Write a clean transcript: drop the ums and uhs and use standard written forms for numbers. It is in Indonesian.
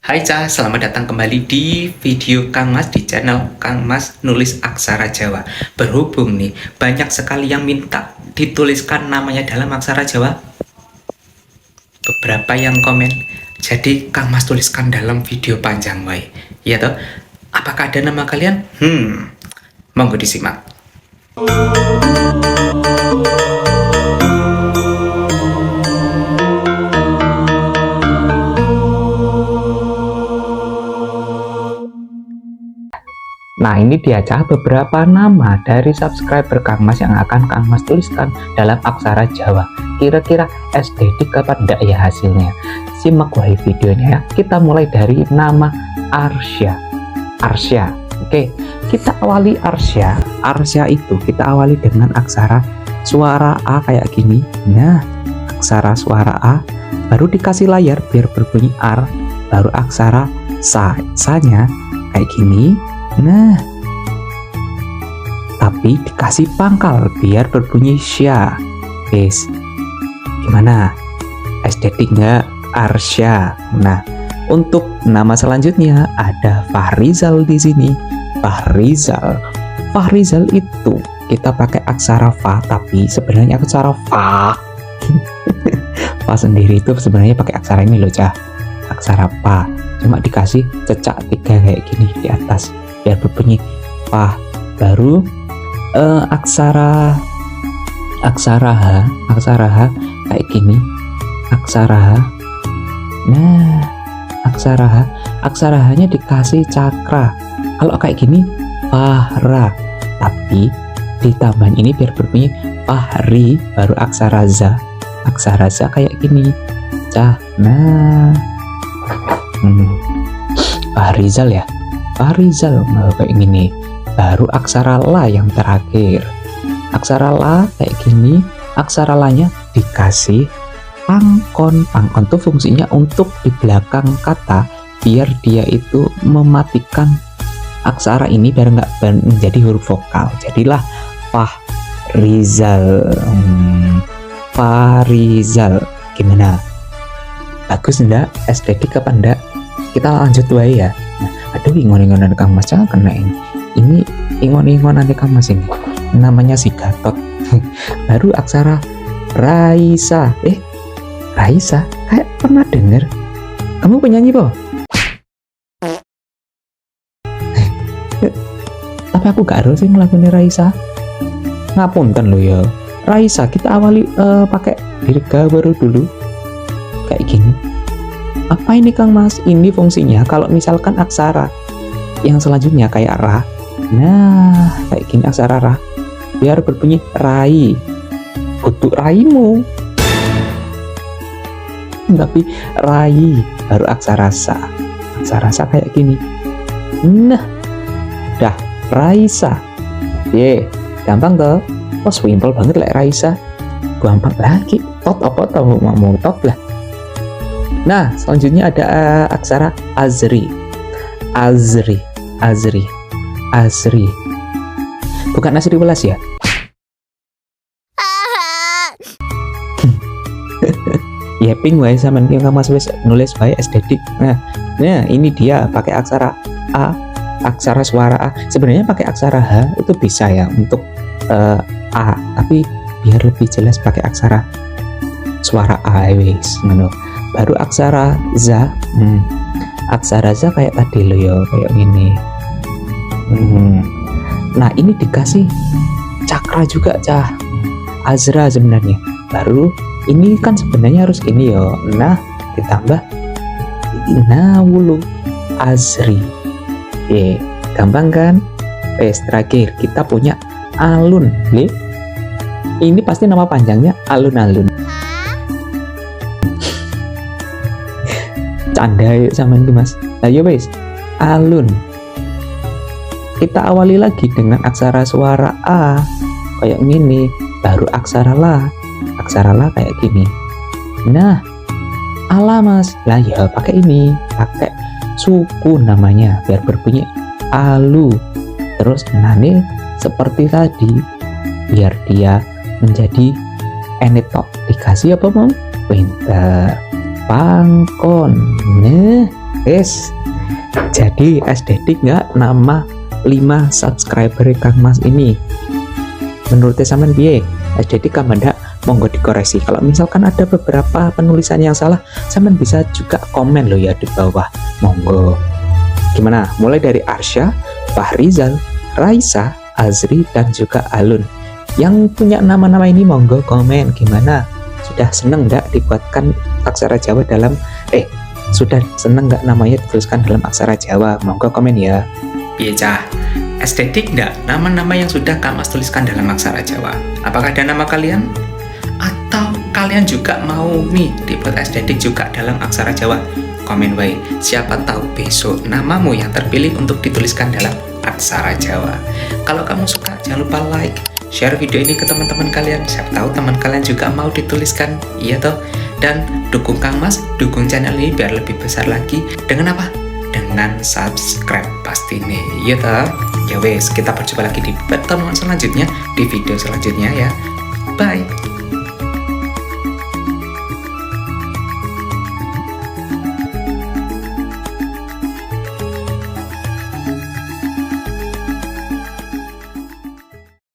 Hai Cah, selamat datang kembali di video Kang Mas di channel Kang Mas Nulis Aksara Jawa. Berhubung nih, banyak sekali yang minta dituliskan namanya dalam aksara Jawa. Beberapa yang komen, jadi Kang Mas tuliskan dalam video panjang, woy. Ya toh? Apakah ada nama kalian? Monggo disimak. Nah, ini dia Cah beberapa nama dari subscriber Kang Mas yang akan Kang Mas tuliskan dalam aksara Jawa. Kira-kira estetik apa enggak ya hasilnya? Simak wahai videonya ya. Kita mulai dari nama Arsya. Oke, kita awali Arsya. Arsya itu kita awali dengan aksara suara A kayak gini. Nah, aksara suara A baru dikasih layar biar berbunyi R, baru aksara sa-nya kayak gini. Nah, tapi dikasih pangkal biar berbunyi sya. Guys, gimana? Estetik nggak? Arsya. Nah, untuk nama selanjutnya ada Fahrizal di sini. Fahrizal itu kita pakai aksara fa, tapi sebenarnya aksara fa. Fa sendiri itu sebenarnya pakai aksara ini loh Cah. Aksara fa. Cuma dikasih cecak 3 kayak gini di atas biar berbunyi fa. Baru aksara H kayak gini, aksara H. Nah, aksara H nya dikasih cakra. Kalau kayak gini Fahra, tapi ditambahin ini biar berbunyi Fahri, baru aksara Z kayak gini Cah. Nah, Fahrizal ya, Fahrizal kayak gini. Baru aksara la yang terakhir. Aksara la kayak gini, aksara la-nya dikasih pangkon. Pangkon tuh fungsinya untuk di belakang kata biar dia itu mematikan aksara ini biar nggak menjadi huruf vokal. Jadilah Fahrizal. Gimana? Bagus enggak? Estetik apa enggak? Kita lanjut wae ya. Nah, aduh, ingon-ingonan Kang Mas jangan kena ini ingon-ingonan Kang Mas ini. Namanya si Gatot. Baru aksara Raisa. Raisa, kayak pernah denger. Kamu penyanyi po? Tapi aku gak harus sih ngelakuin Raisa. Ngapunten lo ya. Raisa kita awali pakai dirga baru dulu. Kayak gini. Apa ini Kang Mas? Ini fungsinya kalau misalkan aksara yang selanjutnya kayak ra. Nah, kayak gini aksara ra biar berbunyi rai. Butuh raimu. Tapi rai baru aksara sa. Aksara sa kayak gini. Nah, dah Raisa. Gampang toh? Oh, simple banget lah Raisa. Gampang lagi. Tot apa tau mau tot lah. Nah, selanjutnya ada aksara Azri. Bukan Asri Welas ya? Ya ping wae sampean ki Mas wis nulis bae estetik. Nah, ini dia pakai aksara A, aksara suara A. Sebenarnya pakai aksara H itu bisa ya untuk A, tapi biar lebih jelas pakai aksara suara A wis ngono. Baru aksara za. Aksara za kayak tadi lo ya, kayak gini. Nah, ini dikasih cakra juga Cah. Azra sebenarnya. Baru ini kan sebenarnya harus gini ya. Nah, ditambah wulu Azri. Gampang kan? Terakhir kita punya alun. Ini pasti nama panjangnya alun-alun. Canda yuk sama ini Mas. Nah yuk guys, alun. Kita awali lagi dengan aksara suara A kayak gini, baru aksara la kayak gini. Nah, ala Mas, lah ya pakai ini, pakai suku namanya biar berbunyi alu. Terus nane seperti tadi biar dia menjadi enetok dikasih apa mau? Pinter. Pangkon. Nah, Wes, jadi estetik nggak nama 5 subscriber Kang Mas ini? Menurut sampean piye? Estetik kan ndak? Monggo dikoreksi. Kalau misalkan ada beberapa penulisan yang salah, sampean bisa juga komen loh ya di bawah. Monggo. Gimana? Mulai dari Arsya, Fahrizal, Raisa, Azri, dan juga Alun. Yang punya nama-nama ini monggo komen gimana? Sudah seneng nggak dibuatkan aksara Jawa dalam sudah seneng nggak namanya dituliskan dalam aksara Jawa? Monggo komen ya. Iya cah, estetik nggak nama-nama yang sudah Kang Mas tuliskan dalam aksara Jawa? Apakah ada nama kalian? Atau kalian juga mau nih dibuat estetik juga dalam aksara Jawa? Komen wae, siapa tahu besok namamu yang terpilih untuk dituliskan dalam aksara Jawa. Kalau kamu suka, jangan lupa like, share video ini ke teman-teman kalian. Siapa tahu teman kalian juga mau dituliskan, iya toh? Dan dukung Kang Mas, dukung channel ini biar lebih besar lagi. Dengan apa? Dengan subscribe pasti nih, iya toh? Ya wes, kita berjumpa lagi di pertemuan selanjutnya, di video selanjutnya ya. Bye!